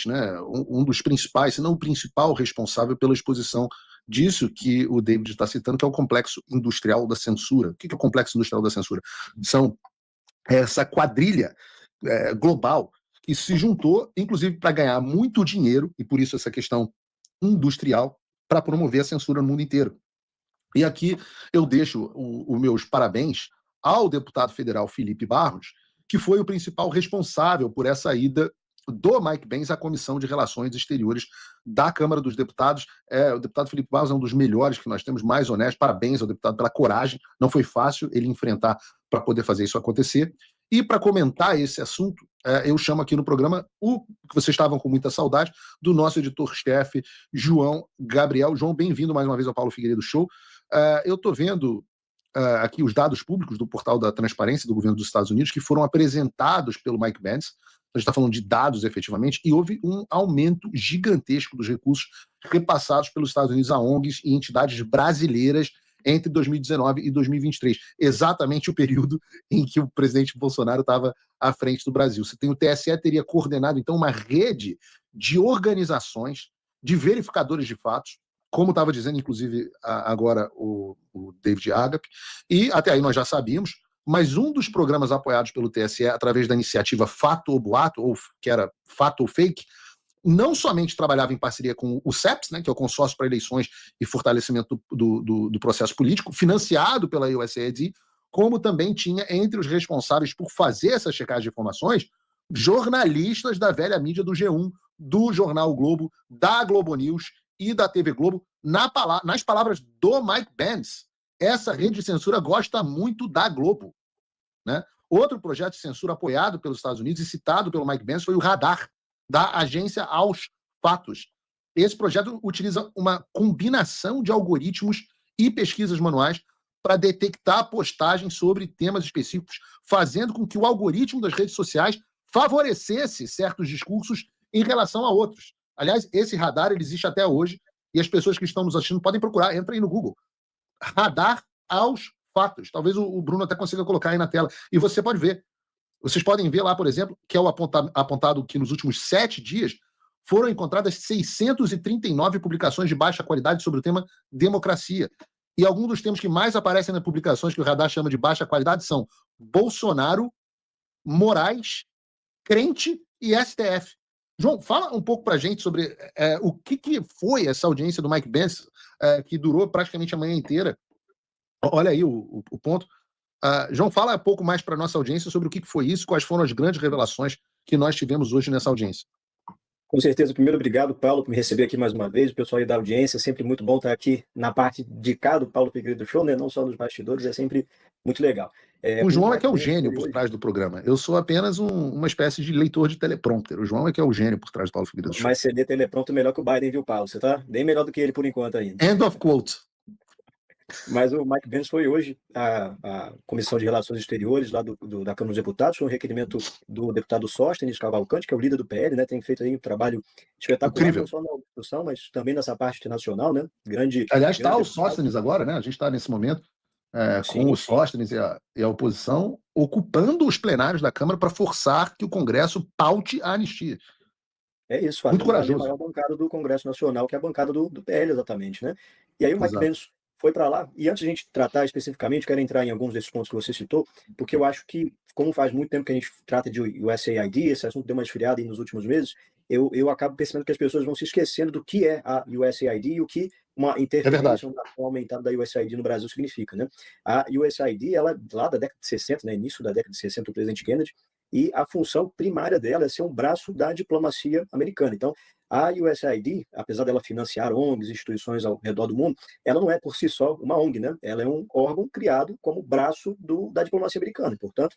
né, um dos principais, se não o principal responsável pela exposição disso que o David está citando, que é o complexo industrial da censura. O que é o complexo industrial da censura? São essa quadrilha global que se juntou, inclusive, para ganhar muito dinheiro, e por isso essa questão industrial, para promover a censura no mundo inteiro. E aqui eu deixo os meus parabéns ao deputado federal Felipe Barros, que foi o principal responsável por essa ida do Mike Pence à Comissão de Relações Exteriores da Câmara dos Deputados. O deputado Felipe Barros é um dos melhores que nós temos, mais honesto. Parabéns ao deputado pela coragem. Não foi fácil ele enfrentar para poder fazer isso acontecer. E para comentar esse assunto, eu chamo aqui no programa o que vocês estavam com muita saudade, do nosso editor-chefe, João Gabriel. João, bem-vindo mais uma vez ao Paulo Figueiredo Show. Eu estou vendo aqui os dados públicos do portal da transparência do governo dos Estados Unidos que foram apresentados pelo Mike Pence. A gente está falando de dados efetivamente, e houve um aumento gigantesco dos recursos repassados pelos Estados Unidos a ONGs e entidades brasileiras entre 2019 e 2023, exatamente o período em que o presidente Bolsonaro estava à frente do Brasil. Você tem o TSE teria coordenado, então, uma rede de organizações, de verificadores de fatos, como estava dizendo, inclusive, agora o David Agap, e até aí nós já sabíamos, mas um dos programas apoiados pelo TSE, através da iniciativa Fato ou Boato, ou que era Fato ou Fake, não somente trabalhava em parceria com o CEPS, né, que é o Consórcio para Eleições e Fortalecimento do Processo Político, financiado pela USAID, como também tinha entre os responsáveis por fazer essa checagem de informações, jornalistas da velha mídia do G1, do Jornal o Globo, da Globo News e da TV Globo, nas palavras do Mike Pence. Essa rede de censura gosta muito da Globo, né? Outro projeto de censura apoiado pelos Estados Unidos e citado pelo Mike Pence foi o Radar, da Agência aos Fatos. Esse projeto utiliza uma combinação de algoritmos e pesquisas manuais para detectar postagens sobre temas específicos, fazendo com que o algoritmo das redes sociais favorecesse certos discursos em relação a outros. Aliás, esse radar ele existe até hoje, e as pessoas que estão nos assistindo podem procurar, entra aí no Google. Radar aos Fatos. Talvez o Bruno até consiga colocar aí na tela. E você pode ver. Vocês podem ver lá, por exemplo, que é o apontado que nos últimos 7 dias foram encontradas 639 publicações de baixa qualidade sobre o tema democracia. E alguns dos temas que mais aparecem nas publicações que o Radar chama de baixa qualidade são Bolsonaro, Moraes, crente e STF. João, fala um pouco para a gente sobre o que foi essa audiência do Mike Pence, que durou praticamente a manhã inteira. Olha aí o ponto. João, fala um pouco mais para a nossa audiência sobre o que foi isso, quais foram as grandes revelações que nós tivemos hoje nessa audiência. Com certeza. Primeiro, obrigado, Paulo, por me receber aqui mais uma vez, o pessoal aí da audiência, é sempre muito bom estar aqui na parte de cá do Paulo Figueiredo Show, né? Não só nos bastidores, é sempre muito legal. O João é que é o gênio por trás do programa. Eu sou apenas uma espécie de leitor de teleprompter. O João é que é o gênio por trás do Paulo Figueiredo Show. Mas você lê teleprompter melhor que o Biden, viu, Paulo? Você tá bem melhor do que ele por enquanto ainda. End of quote. Mas o Mike Pence foi hoje à Comissão de Relações Exteriores lá da Câmara dos Deputados, foi um requerimento do deputado Sóstenes Cavalcante, que é o líder do PL, né? Tem feito aí um trabalho espetacular, incrível, não só na discussão, mas também nessa parte internacional, né? Aliás, está o Sóstenes agora, né? A gente está nesse momento com o Sóstenes e a oposição ocupando os plenários da Câmara para forçar que o Congresso paute a anistia. É isso, muito corajoso. A maior bancada do Congresso Nacional, que é a bancada do PL, exatamente, né? E aí o Mike Pence foi para lá, e antes de a gente tratar especificamente, quero entrar em alguns desses pontos que você citou, porque eu acho que, como faz muito tempo que a gente trata de USAID, esse assunto deu uma esfriada aí nos últimos meses, eu acabo percebendo que as pessoas vão se esquecendo do que é a USAID e o que uma interferência aumentada da USAID no Brasil significa, né? A USAID, ela lá da década de 60, né, início da década de 60, o presidente Kennedy, e a função primária dela é ser um braço da diplomacia americana. Então, a USAID, apesar dela financiar ONGs, instituições ao redor do mundo, ela não é por si só uma ONG, né? Ela é um órgão criado como braço da diplomacia americana. Portanto,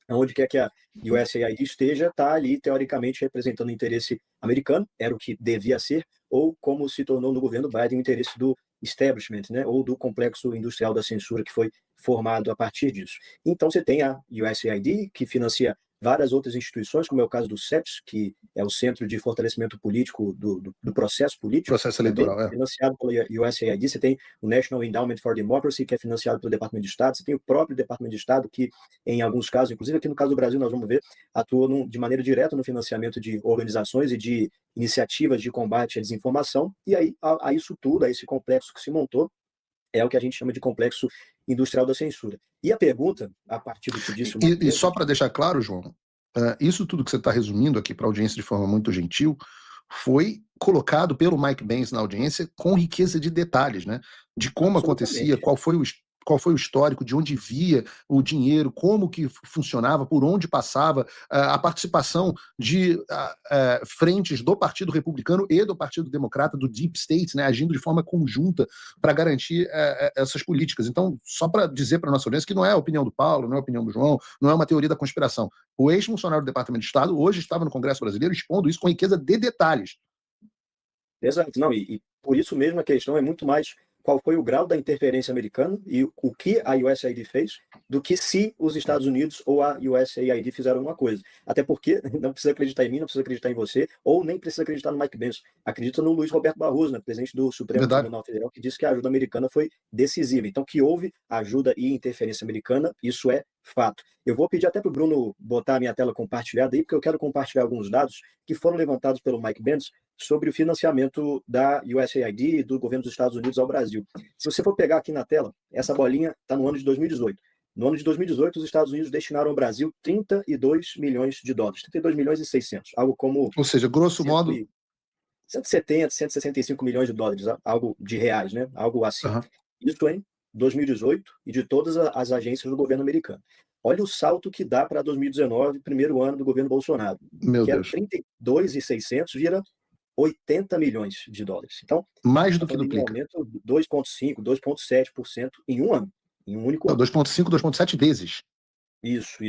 onde quer que a USAID esteja, está ali, teoricamente, representando o interesse americano, era o que devia ser, ou como se tornou no governo Biden, o interesse do establishment, né? Ou do complexo industrial da censura que foi formado a partir disso. Então, você tem a USAID, que financia várias outras instituições, como é o caso do CEPS, que é o Centro de Fortalecimento Político do Processo Político, Processo eleitoral, financiado pelo USAID. Você tem o National Endowment for Democracy, que é financiado pelo Departamento de Estado. Você tem o próprio Departamento de Estado, que em alguns casos, inclusive aqui no caso do Brasil, nós vamos ver, atua de maneira direta no financiamento de organizações e de iniciativas de combate à desinformação. E aí, a isso tudo, a esse complexo que se montou, é o que a gente chama de complexo industrial da censura. E a pergunta, a partir do que disse o E só para deixar claro, João, isso tudo que você está resumindo aqui para a audiência de forma muito gentil, foi colocado pelo Mike Benz na audiência com riqueza de detalhes, né? De como acontecia, qual foi o histórico, de onde via o dinheiro, como que funcionava, por onde passava, a participação de frentes do Partido Republicano e do Partido Democrata, do Deep State, né, agindo de forma conjunta para garantir essas políticas. Então, só para dizer para a nossa audiência que não é a opinião do Paulo, não é a opinião do João, não é uma teoria da conspiração. O ex-funcionário do Departamento de Estado hoje estava no Congresso Brasileiro expondo isso com riqueza de detalhes. Exato, não, e por isso mesmo a questão é muito mais qual foi o grau da interferência americana e o que a USAID fez, do que se os Estados Unidos ou a USAID fizeram alguma coisa. Até porque não precisa acreditar em mim, não precisa acreditar em você, ou nem precisa acreditar no Mike Pence. Acredita no Luiz Roberto Barroso, né, presidente do Supremo Tribunal Federal, que disse que a ajuda americana foi decisiva. Então, que houve ajuda e interferência americana, isso é fato. Eu vou pedir até para o Bruno botar a minha tela compartilhada aí, porque eu quero compartilhar alguns dados que foram levantados pelo Mike Pence sobre o financiamento da USAID e do governo dos Estados Unidos ao Brasil. Se você for pegar aqui na tela, essa bolinha está no ano de 2018. No ano de 2018, os Estados Unidos destinaram ao Brasil 32 milhões de dólares, 32 milhões e 600, algo como... Ou seja, grosso modo... 170, 165 milhões de dólares, algo de reais, né? Algo assim. Uhum. Isso em 2018 e de todas as agências do governo americano. Olha o salto que dá para 2019, primeiro ano do governo Bolsonaro. Meu que Deus. era 32.600, vira 80 milhões de dólares. Então, mais do que duplica. Um aumento de 2,5%, 2,7% em um ano, em um único ano. 2,5, 2,7 vezes. Isso.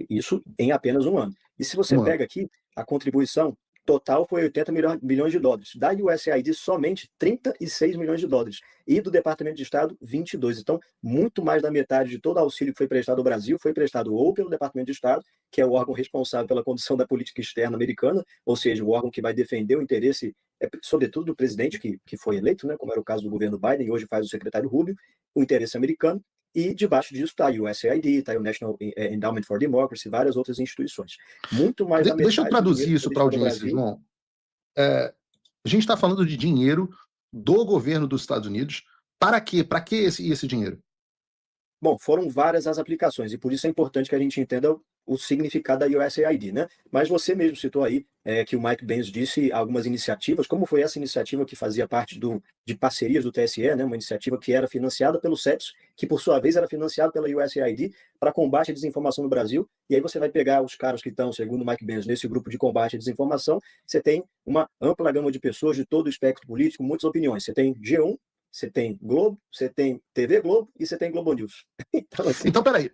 Isso em apenas um ano. E se você pega aqui, a contribuição total foi 80 milhões de dólares. Da USAID, somente 36 milhões de dólares. E do Departamento de Estado, 22. Então, muito mais da metade de todo o auxílio que foi prestado ao Brasil foi prestado ou pelo Departamento de Estado, que é o órgão responsável pela condução da política externa americana, ou seja, o órgão que vai defender o interesse, sobretudo do presidente que foi eleito, né, como era o caso do governo Biden, e hoje faz o secretário Rubio, o interesse americano. E debaixo disso está o USAID, está o National Endowment for Democracy, várias outras instituições. Muito mais da metade. Deixa eu traduzir isso para a audiência, João. A gente está falando de dinheiro do governo dos Estados Unidos. Para quê? Para que esse dinheiro? Bom, foram várias as aplicações, e por isso é importante que a gente entenda o significado da USAID, né? Mas você mesmo citou aí que o Mike Benz disse algumas iniciativas, como foi essa iniciativa que fazia parte de parcerias do TSE, né? Uma iniciativa que era financiada pelo CEPS, que por sua vez era financiada pela USAID para combate à desinformação no Brasil. E aí você vai pegar os caras que estão, segundo o Mike Benz, nesse grupo de combate à desinformação, você tem uma ampla gama de pessoas de todo o espectro político, muitas opiniões. Você tem G1, você tem Globo, você tem TV Globo e você tem Globo News. Então, peraí,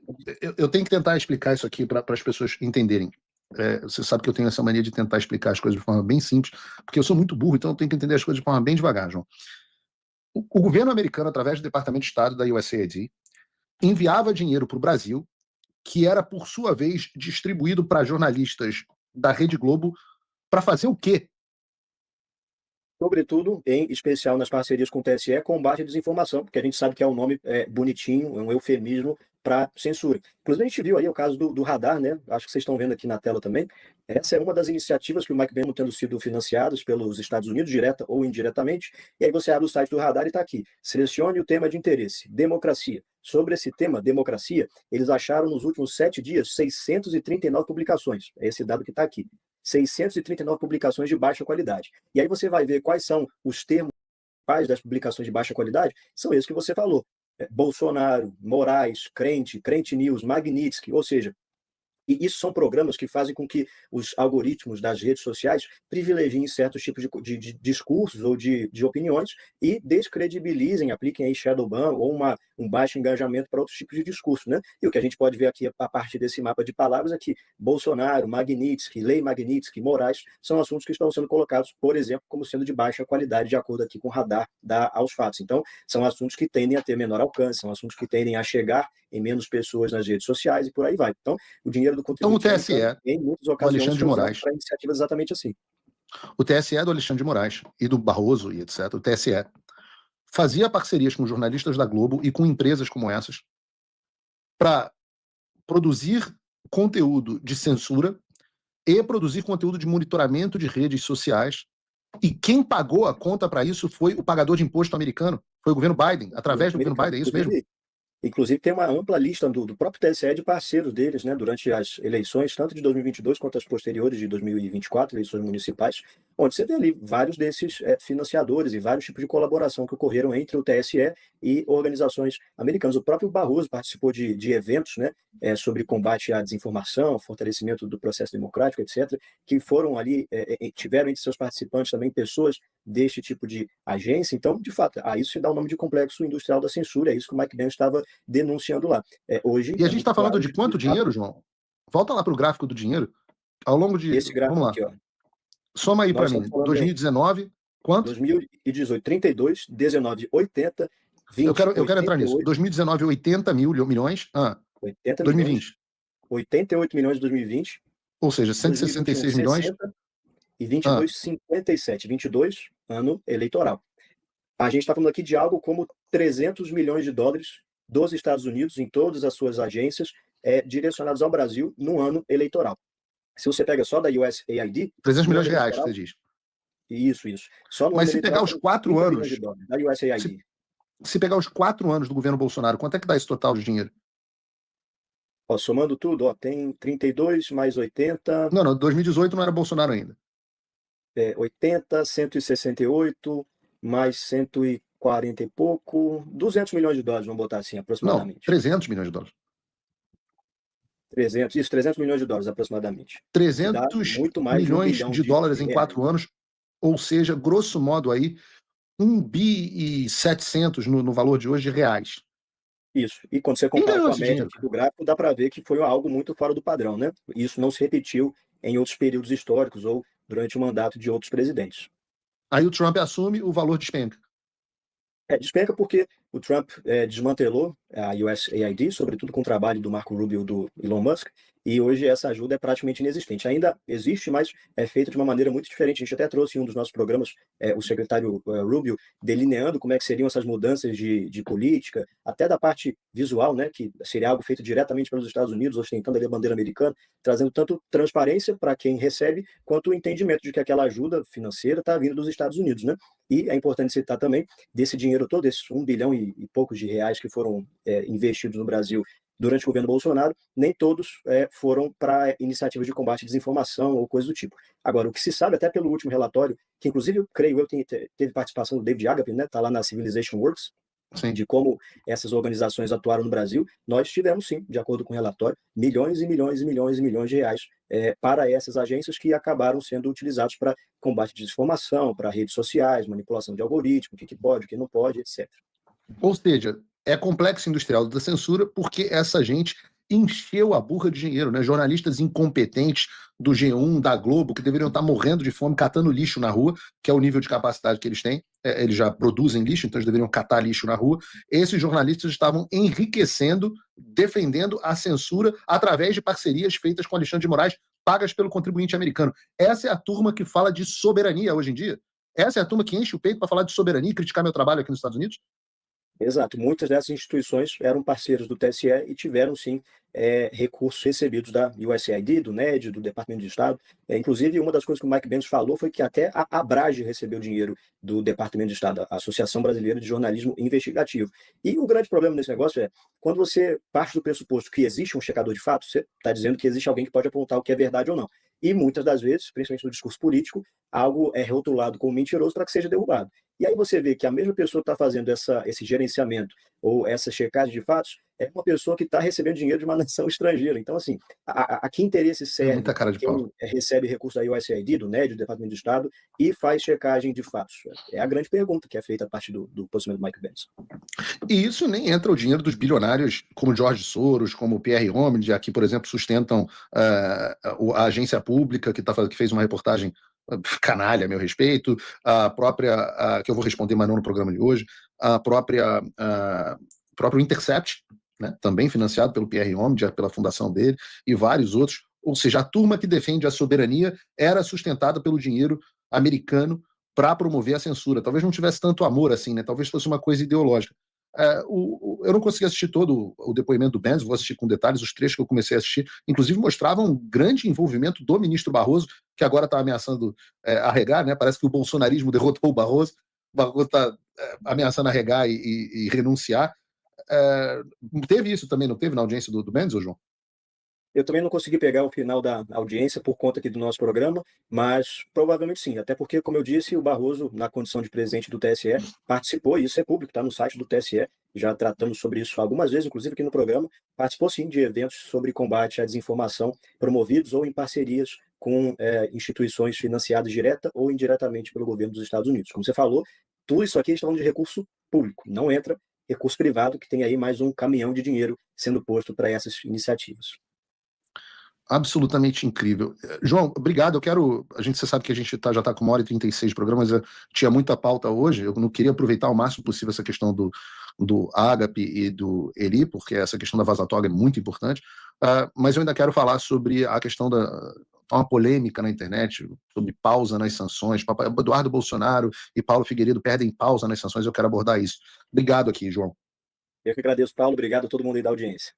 eu tenho que tentar explicar isso aqui para as pessoas entenderem. Você sabe que eu tenho essa mania de tentar explicar as coisas de forma bem simples, porque eu sou muito burro, então eu tenho que entender as coisas de forma bem devagar, João. O governo americano, através do Departamento de Estado da USAID, enviava dinheiro para o Brasil, que era, por sua vez, distribuído para jornalistas da Rede Globo, para fazer o quê? Sobretudo, em especial nas parcerias com o TSE, combate à desinformação, porque a gente sabe que é um nome bonitinho, é um eufemismo para censura. Inclusive, a gente viu aí o caso do radar, né? Acho que vocês estão vendo aqui na tela também. Essa é uma das iniciativas que o Mike Benz tendo sido financiados pelos Estados Unidos, direta ou indiretamente. E aí você abre o site do radar e está aqui. Selecione o tema de interesse, democracia. Sobre esse tema, democracia, eles acharam nos últimos 7 dias 639 publicações. É esse dado que está aqui. 639 publicações de baixa qualidade. E aí você vai ver quais são os termos das publicações de baixa qualidade, são esses que você falou. Bolsonaro, Moraes, Crente News, Magnitsky, ou seja, e isso são programas que fazem com que os algoritmos das redes sociais privilegiem certos tipos de discursos ou de opiniões e descredibilizem, apliquem aí shadow ban ou um baixo engajamento para outros tipos de discurso, né? E o que a gente pode ver aqui a partir desse mapa de palavras é que Bolsonaro, Magnitsky, Lei Magnitsky, Moraes são assuntos que estão sendo colocados, por exemplo, como sendo de baixa qualidade, de acordo aqui com o radar aos fatos. Então, são assuntos que tendem a ter menor alcance, são assuntos que tendem a chegar em menos pessoas nas redes sociais e por aí vai. Então, o dinheiro do Então, o contribuinte TSE, americano, em muitas do ocasiões, Alexandre de foi usado Moraes, para iniciativas exatamente assim. o TSE do Alexandre de Moraes e do Barroso e etc., o TSE, fazia parcerias com jornalistas da Globo e com empresas como essas para produzir conteúdo de censura e produzir conteúdo de monitoramento de redes sociais. E quem pagou a conta para isso foi o pagador de imposto americano, foi o governo Biden, através do governo Biden, é isso mesmo? Inclusive, tem uma ampla lista do próprio TSE de parceiros deles, né, durante as eleições, tanto de 2022 quanto as posteriores de 2024, eleições municipais, onde você vê ali vários desses financiadores e vários tipos de colaboração que ocorreram entre o TSE e organizações americanas. O próprio Barroso participou de eventos, né, sobre combate à desinformação, fortalecimento do processo democrático, etc., que foram ali, tiveram entre seus participantes também pessoas deste tipo de agência. Então, de fato, a isso se dá o nome de complexo industrial da censura, é isso que o Mike Pence estava denunciando lá. Hoje, e a é gente muito está falando claro de quanto fato, dinheiro, João? Volta lá para o gráfico do dinheiro. Ao longo de. esse gráfico Vamos lá. aqui, ó, Soma aí para nós mim. estamos falando 2019, quanto? 2018, 32, 19, 80, Eu 20, quero entrar nisso. 88, 2019, 80 mil milhões. 80 milhões, 2020. 88 milhões em 2020, Ou seja, 2021, 166 milhões. 60 e 22, 57. 22, ano eleitoral. A gente está falando aqui de algo como 300 milhões de dólares dos Estados Unidos, em todas as suas agências, direcionados ao Brasil no ano eleitoral. Se você pega só da USAID, 300 no milhões ano de reais, você eleitoral, diz. isso. Só no Mas ano se pegar eleitoral os foram 4 30 milhões de anos, dólares da USAID. se pegar os 4 anos do governo Bolsonaro, quanto é que dá esse total de dinheiro? Ó, somando tudo, ó, tem 32 mais 80, Não, 2018 não era Bolsonaro ainda. 80, 168, mais 140 e pouco, 200 milhões de dólares, vamos botar assim, Não, aproximadamente. 300 milhões de dólares. 300 milhões de dólares, aproximadamente. Que dá 300 muito mais de 1 milhões bilhão de dólares de em reais. 4 anos, ou seja, grosso modo aí, 1 bi e 700 no valor de hoje de reais. Isso. E quando você Quem compara ganhou com a esse média dinheiro, aqui cara? do gráfico, dá para ver que foi algo muito fora do padrão, né? Isso não se repetiu em outros períodos históricos ou durante o mandato de outros presidentes. Aí o Trump assume, o valor despenca. Despenca porque o Trump desmantelou a USAID, sobretudo com o trabalho do Marco Rubio e do Elon Musk, e hoje essa ajuda é praticamente inexistente. Ainda existe, mas é feita de uma maneira muito diferente. A gente até trouxe em um dos nossos programas o secretário Rubio delineando como é que seriam essas mudanças de política, até da parte visual, né, que seria algo feito diretamente pelos Estados Unidos, ostentando ali a bandeira americana, trazendo tanto transparência para quem recebe, quanto o entendimento de que aquela ajuda financeira está vindo dos Estados Unidos, né? E é importante citar também desse dinheiro todo, esses 1 bilhão e poucos de reais que foram investidos no Brasil durante o governo Bolsonaro, nem todos foram para iniciativas de combate à desinformação ou coisa do tipo. Agora, o que se sabe, até pelo último relatório, que inclusive, creio eu, teve participação do David Agapin, né? Está lá na Civilization Works, Sim. de como essas organizações atuaram no Brasil, nós tivemos sim, de acordo com o relatório, milhões e milhões e milhões e milhões de reais para essas agências que acabaram sendo utilizados para combate à desinformação, para redes sociais, manipulação de algoritmo, o que pode, o que não pode, etc. Ou seja, é complexo industrial da censura porque essa gente encheu a burra de dinheiro, né? Jornalistas incompetentes do G1, da Globo, que deveriam estar morrendo de fome, catando lixo na rua, que é o nível de capacidade que eles têm. Eles já produzem lixo, então eles deveriam catar lixo na rua. Esses jornalistas estavam enriquecendo, defendendo a censura através de parcerias feitas com Alexandre de Moraes, pagas pelo contribuinte americano. Essa é a turma que fala de soberania hoje em dia. Essa é a turma que enche o peito para falar de soberania e criticar meu trabalho aqui nos Estados Unidos? Exato. Muitas dessas instituições eram parceiros do TSE e tiveram, sim, recursos recebidos da USAID, do NED, do Departamento de Estado. Inclusive, uma das coisas que o Mike Pence falou foi que até a Abrage recebeu dinheiro do Departamento de Estado, a Associação Brasileira de Jornalismo Investigativo. E o grande problema desse negócio é, quando você parte do pressuposto que existe um checador de fatos, você está dizendo que existe alguém que pode apontar o que é verdade ou não. E muitas das vezes, principalmente no discurso político, algo é rotulado como mentiroso para que seja derrubado. E aí você vê que a mesma pessoa que está fazendo esse gerenciamento ou essa checagem de fatos é uma pessoa que está recebendo dinheiro de uma nação estrangeira. Então, assim, a que interesse serve muita cara de pau. quem recebe recurso da USAID, do NED, do Departamento de Estado, e faz checagem de fatos? É a grande pergunta que é feita a partir do posicionamento do Mike Pence. E isso nem entra o dinheiro dos bilionários como George Soros, como Pierre Romney, aqui, por exemplo, sustentam a agência pública que fez uma reportagem canalha a meu respeito, a própria, que eu vou responder, mas não no programa de hoje, a próprio Intercept, né, também financiado pelo Pierre Omidyar, pela fundação dele, e vários outros. Ou seja, a turma que defende a soberania era sustentada pelo dinheiro americano para promover a censura. Talvez não tivesse tanto amor assim, né? Talvez fosse uma coisa ideológica. Eu não consegui assistir todo o depoimento do Benz, vou assistir com detalhes, os trechos que eu comecei a assistir, inclusive mostravam um grande envolvimento do ministro Barroso, que agora está ameaçando arregar, né? Parece que o bolsonarismo derrotou o Barroso está ameaçando arregar e renunciar. Teve isso também, não teve na audiência do Benz, ou João? Eu também não consegui pegar o final da audiência por conta aqui do nosso programa, mas provavelmente sim, até porque, como eu disse, o Barroso, na condição de presidente do TSE, participou, e isso é público, está no site do TSE, já tratamos sobre isso algumas vezes, inclusive aqui no programa, participou sim de eventos sobre combate à desinformação, promovidos ou em parcerias com instituições financiadas direta ou indiretamente pelo governo dos Estados Unidos. Como você falou, tudo isso aqui está falando de recurso público, não entra recurso privado, que tem aí mais um caminhão de dinheiro sendo posto para essas iniciativas. Absolutamente incrível. João, obrigado. Você sabe que a gente já está com 1h36 de programa, mas eu tinha muita pauta hoje. Eu não queria aproveitar ao máximo possível essa questão do Ágape e do Eli, porque essa questão da vaza-toga é muito importante. Mas eu ainda quero falar sobre a questão uma polêmica na internet sobre pausa nas sanções. Eduardo Bolsonaro e Paulo Figueiredo perdem pausa nas sanções. Eu quero abordar isso. Obrigado aqui, João. Eu que agradeço, Paulo. Obrigado a todo mundo aí da audiência.